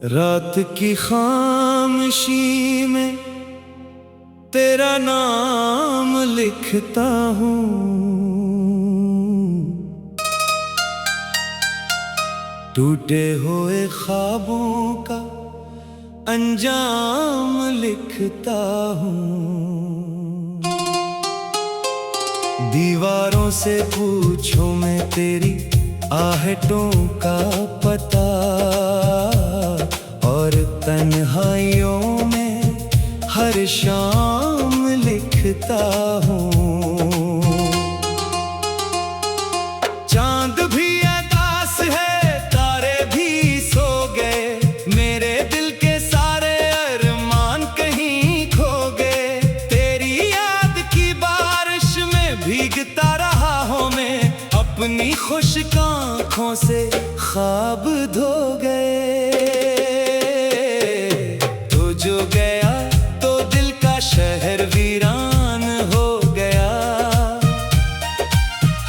रात की खामोशी में तेरा नाम लिखता हूँ, टूटे हुए ख्वाबों का अंजाम लिखता हूँ। दीवारों से पूछो मैं तेरी आहटों का पता, और तन्हाइयों में हर शाम लिखता हूँ। चांद भी उदास है, तारे भी सो गए, मेरे दिल के सारे अरमान कहीं खो गए। तेरी याद की बारिश में भीगता रहा हूँ मैं, अपनी खुश्क आँखों से ख्वाब धो गए। तो जो गया तो दिल का शहर वीरान हो गया,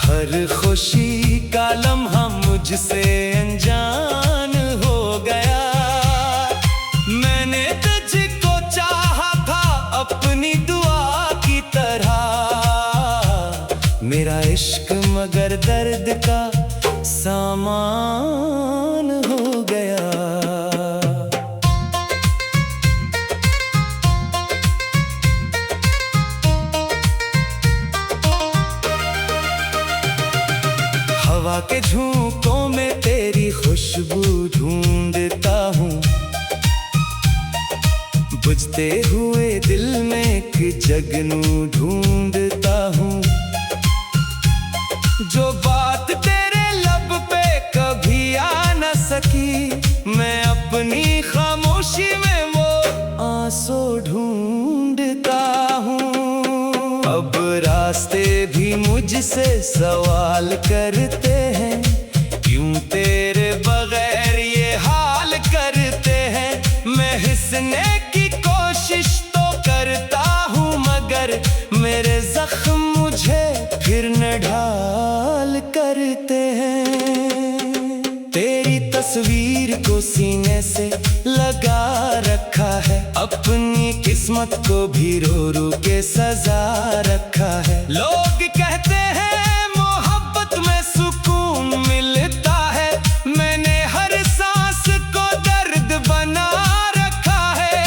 हर खुशी का लम्हा मुझसे अनजान हो गया। मैंने तुझको चाहा था अपनी दुआ की तरह, मेरा इश्क मगर दर्द का सामान हो गया। हवा के झोंकों में तेरी खुशबू ढूंढता हूँ, बुझते हुए दिल में एक जगनू ढूंढता हूँ। जो बात तेरे लब पे कभी आ न सकी, मैं अपनी खामोशी में वो आंसू ढूंढता हूँ। अब रास्ते भी मुझसे सवाल करते हैं, क्यों तेरे बगैर ये हाल करते हैं। मैं हंसने की कोशिश तो करता हूँ, मगर मेरे जख्म मुझे फिर न ढाल करते हैं। तेरी तस्वीर को सीने से लगा रखा है, अपनी किस्मत को भी रो रो के सजा रखा है। लोग कहते हैं मोहब्बत में सुकून मिलता है, मैंने हर सांस को दर्द बना रखा है।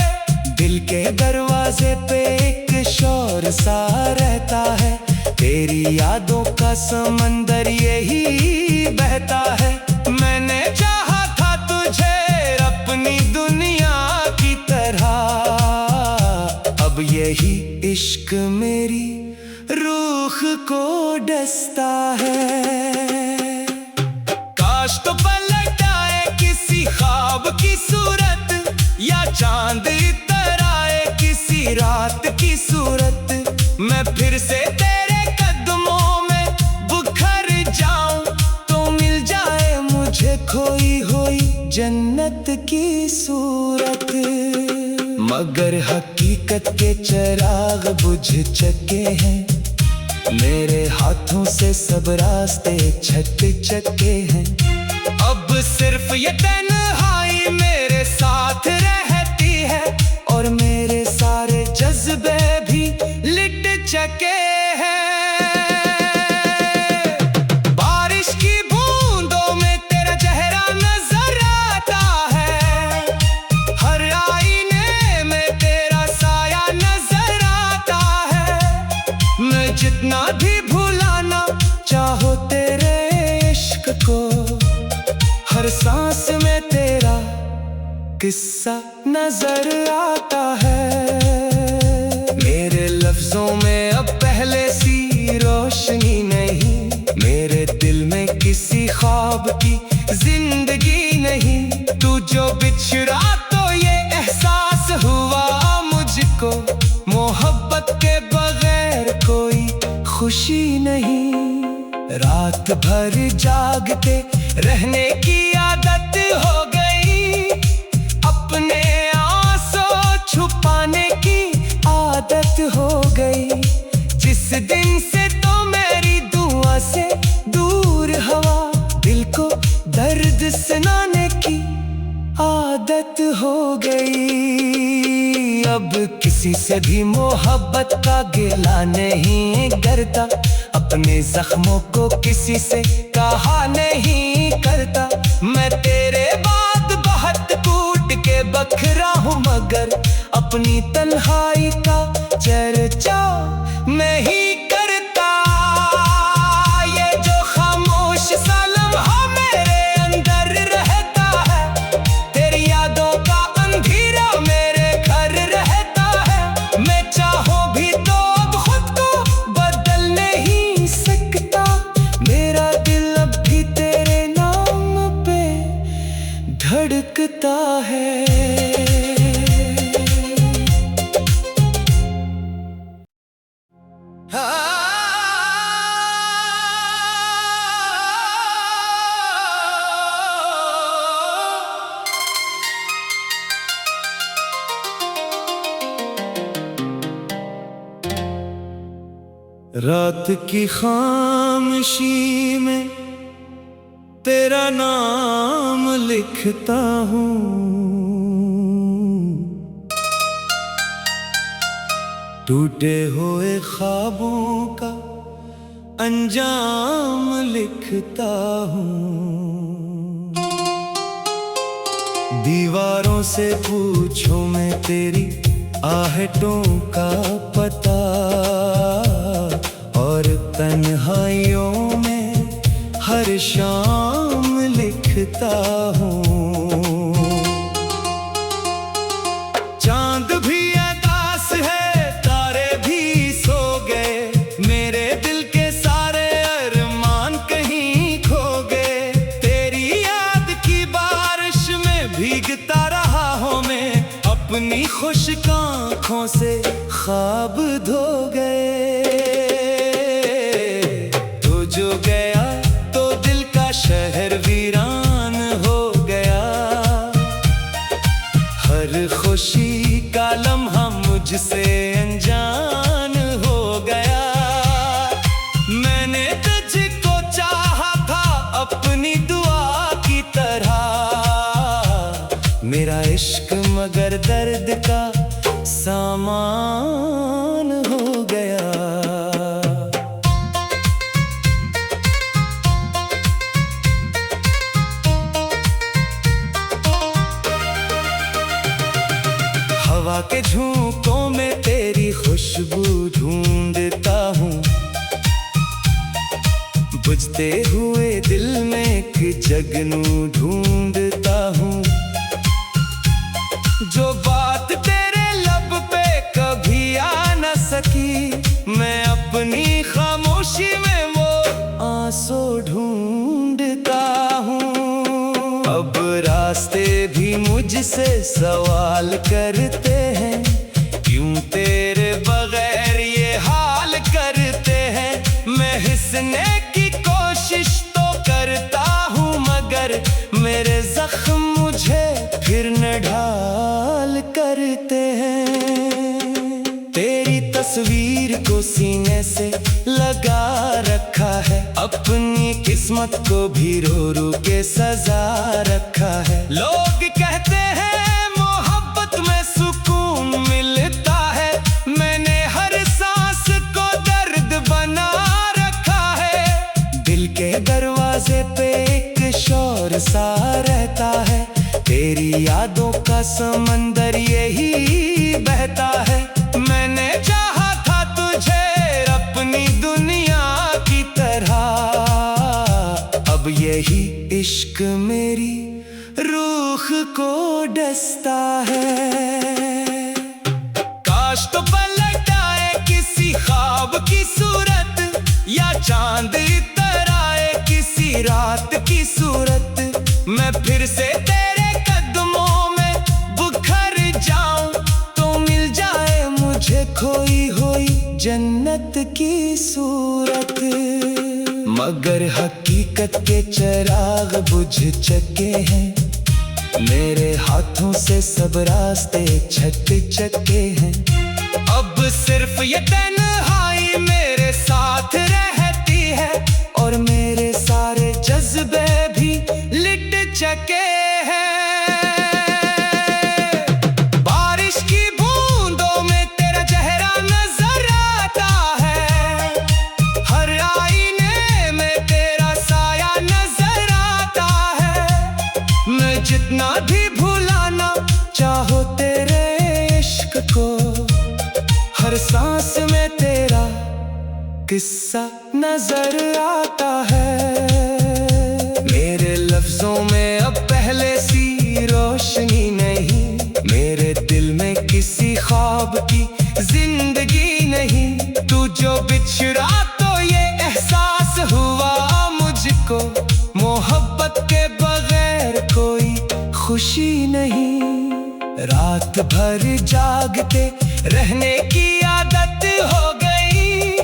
दिल के दरवाजे पे एक शोर सा रहता है, तेरी यादों का समंदर यही बहता है। मैंने चाहा था तुझे अपनी दुनिया की तरह, अब यही इश्क मेरी रूह को डसता है। काश तो पलट आए किसी ख्वाब की सूरत, या चांद इतर आए किसी रात की सूरत। मैं फिर से तेरे कदमों में बुखर जाऊं, तो मिल जाए मुझे खोई हुई जन्नत की सूरत। मगर हकीकत के चिराग बुझ चुके हैं, मेरे हाथों से सब रास्ते छट चुके हैं। अब सिर्फ ये तन्हाई मेरे साथ रहती है, और मेरे सारे जज्बे भी लिट चुके हैं। बारिश की बूंदों में तेरा चेहरा नजर आता है, हर आईने में तेरा साया नजर आता है। मैं जितना भी भुलाना चाहो तेरे इश्क को, हर सांस में तेरा किस्सा नजर आता है। मेरे लफ्जों में अब पहले सी रोशनी नहीं, मेरे दिल में किसी ख्वाब की जिंदगी नहीं। तू जो बिछड़ा तो ये एहसास हुआ मुझको, मोहब्बत के बगैर कोई खुशी नहीं। रात भर जागते रहने की आदत हो गई, बनाने की आदत हो गई। अब किसी से भी मोहब्बत का गिला नहीं करता, अपने जख्मों को किसी से कहा नहीं करता। मैं तेरे बाद बहुत टूट के बखरा हूँ, मगर अपनी तन्हाई का चर्चा मैं ही करता। ये जो खामोश सा लम्हा मेरे अंदर रहता है, तेरी यादों का अंधेरा मेरे घर रहता है। मैं चाहूं भी तो अब खुद को बदल नहीं सकता, मेरा दिल अब भी तेरे नाम पे धड़कता है। रात की खामोशी में तेरा नाम लिखता हूँ, टूटे हुए ख्वाबों का अंजाम लिखता हूँ। दीवारों से पूछो मैं तेरी आहटों का पता, और तन्हाइयों में हर शाम लिखता हूँ। चांद भी उदास है, तारे भी सो गए, मेरे दिल के सारे अरमान कहीं खो गए। तेरी याद की बारिश में भीगता रहा हूँ मैं, अपनी खुश्क आँखों से ख्वाब धो गए। तो जो गया तो दिल का शहर वीरान हो गया, हर खुशी का लम्हा मुझसे अनजान हो गया। मैंने तुझको चाहा था अपनी दुआ की तरह, मेरा इश्क मगर दर्द का सामान हो गया। हवा के झोंकों में तेरी खुशबू ढूंढता हूँ, बुझते हुए दिल में एक जगनू ढूंढता हूँ। जो बात तेरे लब पे कभी आ न सकी, मैं अपनी खामोशी में वो आंसू ढूंढता हूँ। अब रास्ते भी मुझसे सवाल करते हैं, क्यों तेरे बगैर ये हाल करते हैं। मैं हंसने की कोशिश तो करता हूँ, मगर मेरे जख्म मुझे फिर न ढाल करते हैं। तेरी तस्वीर को सीने से लगा रखा है, अपनी किस्मत को भी रो रो के सजा रखा है। लोग कहते हैं मोहब्बत में सुकून मिलता है, मैंने हर सांस को दर्द बना रखा है। दिल के दरवाजे पे एक शोर सा रहता है, तेरी यादों का समंदर यही बहता है। मैंने चाहा था तुझे अपनी दुनिया की तरह, अब यही इश्क मेरी रूह को डसता है। काश तो पलट आए किसी ख्वाब की सूरत, या चांद इतर आए किसी रात की सूरत। मैं फिर से तेरे कदमों में बुखर जाऊं, तो मिल जाए मुझे खोई हुई जन्नत की सूरत। मगर हकीकत के चिराग बुझ चुके हैं, मेरे हाथों से सब रास्ते छट चुके हैं। अब सिर्फ ये तन्हाई मेरे साथ रहती है, और मेरे सारे जज्बे भी लिट चके हैं। बारिश की बूंदों में तेरा चेहरा नजर आता है, हर आईने में तेरा साया नजर आता है। मैं जितना भी भुलाना चाहो तेरे इश्क को, हर सांस में तेरा किस्सा नजर आता है। मेरे लफ्जों में अब पहले सी रोशनी नहीं, मेरे दिल में किसी ख्वाब की जिंदगी नहीं। तू जो बिछड़ा तो ये एहसास हुआ मुझको, मोहब्बत के बगैर कोई खुशी नहीं। रात भर जागते रहने की आदत हो गई,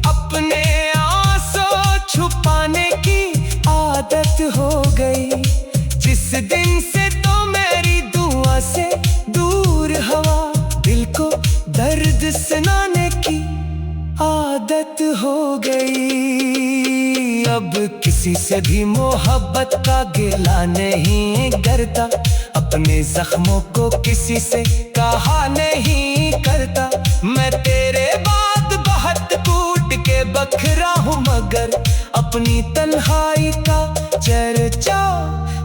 अपने आंसू छुपाने की आदत हो गई। जिस दिन से तो मेरी दुआ से दूर हवा, दिल को दर्द सुनाने की आदत हो गई। अब किसी से भी मोहब्बत का गिला नहीं करता, अपने जख्मों को किसी से कहा नहीं करता। मैं तेरे बाद बहुत टूट के बखरा हूँ, मगर अपनी तन्हाई का चर्चा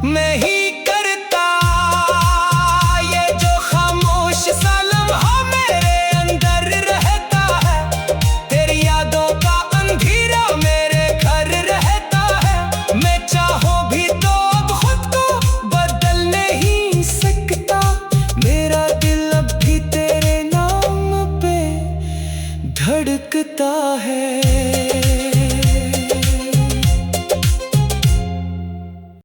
मैं ही करता। ये जो खामोश सा लम्हा मेरे अंदर रहता है, तेरी यादों का अंधेरा मेरे घर रहता है। मैं चाहूं भी तो अब खुद को बदल नहीं सकता, मेरा दिल अब भी तेरे नाम पे धड़कता है।